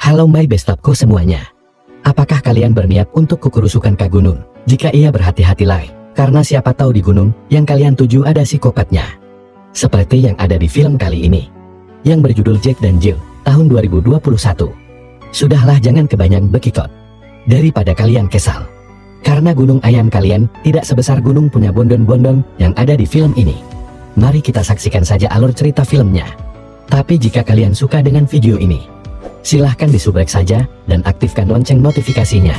Halo my bestapku semuanya. Apakah kalian berniat untuk kukurusukan ke gunung? Jika iya berhati-hatilah, karena siapa tahu di gunung yang kalian tuju ada psikopatnya. Seperti yang ada di film kali ini, yang berjudul Jack dan Jill, tahun 2021. Sudahlah jangan kebanyakan bekikot. Daripada kalian kesal. Karena gunung ayam kalian tidak sebesar gunung punya bondon-bondon yang ada di film ini. Mari kita saksikan saja alur cerita filmnya. Tapi jika kalian suka dengan video ini, silahkan disubrek saja dan aktifkan lonceng notifikasinya,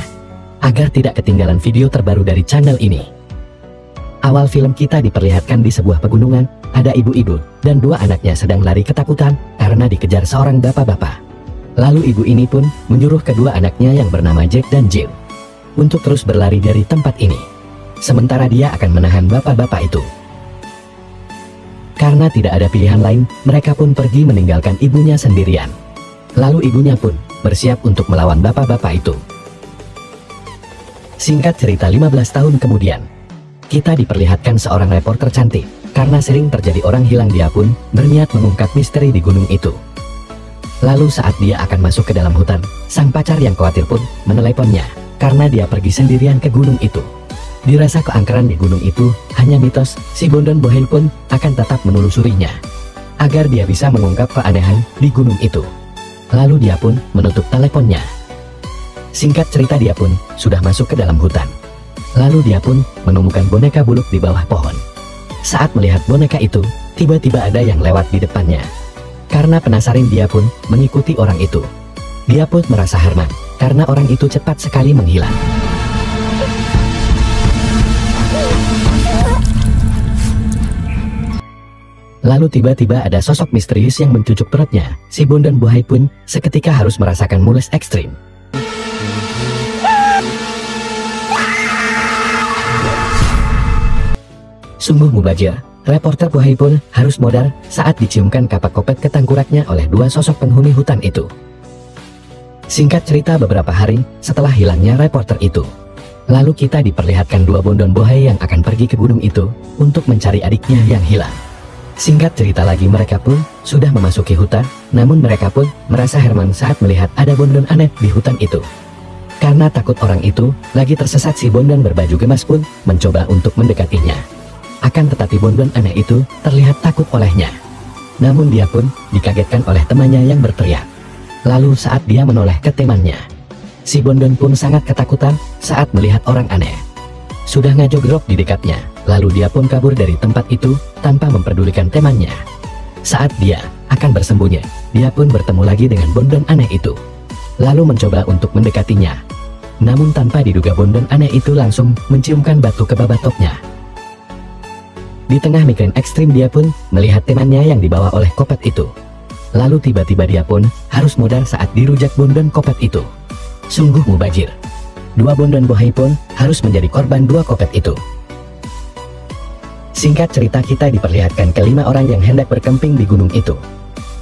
agar tidak ketinggalan video terbaru dari channel ini. Awal film kita diperlihatkan di sebuah pegunungan, ada ibu-ibu dan dua anaknya sedang lari ketakutan karena dikejar seorang bapak-bapak. Lalu ibu ini pun menyuruh kedua anaknya yang bernama Jack dan Jill untuk terus berlari dari tempat ini. Sementara dia akan menahan bapak-bapak itu. Karena tidak ada pilihan lain, mereka pun pergi meninggalkan ibunya sendirian. Lalu ibunya pun bersiap untuk melawan bapak-bapak itu. Singkat cerita 15 tahun kemudian, kita diperlihatkan seorang reporter cantik. Karena sering terjadi orang hilang, dia pun berniat mengungkap misteri di gunung itu. Lalu saat dia akan masuk ke dalam hutan, sang pacar yang khawatir pun meneleponnya. Karena dia pergi sendirian ke gunung itu. Dirasa keangkeran di gunung itu hanya mitos, si Bondon Bohel pun akan tetap menelusurinya, agar dia bisa mengungkap keanehan di gunung itu. Lalu dia pun menutup teleponnya. Singkat cerita dia pun sudah masuk ke dalam hutan. Lalu dia pun menemukan boneka buluk di bawah pohon. Saat melihat boneka itu, tiba-tiba ada yang lewat di depannya. Karena penasaran dia pun mengikuti orang itu. Dia pun merasa heran, karena orang itu cepat sekali menghilang. Lalu tiba-tiba ada sosok misterius yang mencucuk perutnya. Si Bondon Bohel pun seketika harus merasakan mules ekstrim. Sungguh mubazir, reporter Bohel pun harus modar saat diciumkan kapak kopet ke tengkoraknya oleh dua sosok penghuni hutan itu. Singkat cerita beberapa hari setelah hilangnya reporter itu, lalu kita diperlihatkan dua Bondon Bohel yang akan pergi ke gunung itu untuk mencari adiknya yang hilang. Singkat cerita lagi mereka pun sudah memasuki hutan, namun mereka pun merasa heran saat melihat ada Bondon aneh di hutan itu. Karena takut orang itu lagi tersesat, si Bondon berbaju gemas pun mencoba untuk mendekatinya. Akan tetapi Bondon aneh itu terlihat takut olehnya. Namun dia pun dikagetkan oleh temannya yang berteriak. Lalu saat dia menoleh ke temannya, si Bondon pun sangat ketakutan saat melihat orang aneh sudah ngajogrok di dekatnya. Lalu dia pun kabur dari tempat itu tanpa memperdulikan temannya. Saat dia akan bersembunyi, dia pun bertemu lagi dengan Bondon aneh itu. Lalu mencoba untuk mendekatinya. Namun tanpa diduga Bondon aneh itu langsung menciumkan batu ke babatoknya. Di tengah migrain ekstrim dia pun melihat temannya yang dibawa oleh kopet itu. Lalu tiba-tiba dia pun harus modar saat dirujak Bondon kopet itu. Sungguh mubazir. Dua Bondon Bohel pun harus menjadi korban dua kopet itu. Singkat cerita kita diperlihatkan kelima orang yang hendak berkemping di gunung itu.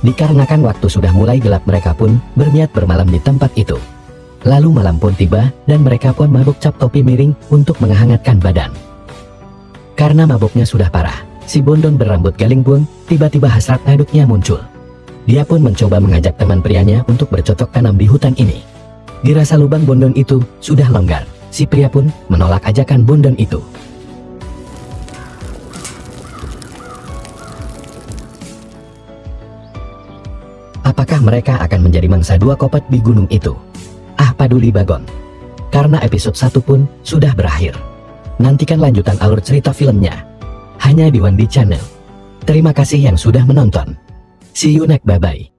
Dikarenakan waktu sudah mulai gelap, mereka pun berniat bermalam di tempat itu. Lalu malam pun tiba dan mereka pun mabuk cap topi miring untuk menghangatkan badan. Karena mabuknya sudah parah, si Bondon berambut galing pun tiba-tiba hasrat ngaduknya muncul. Dia pun mencoba mengajak teman prianya untuk bercocok tanam di hutan ini. Dirasa lubang Bondon itu sudah longgar, si pria pun menolak ajakan Bondon itu. Apakah mereka akan menjadi mangsa dua kopet di gunung itu? Ah paduli bagon. Karena episode 1 pun sudah berakhir. Nantikan lanjutan alur cerita filmnya hanya di Wandi Channel. Terima kasih yang sudah menonton. See you next, bye-bye.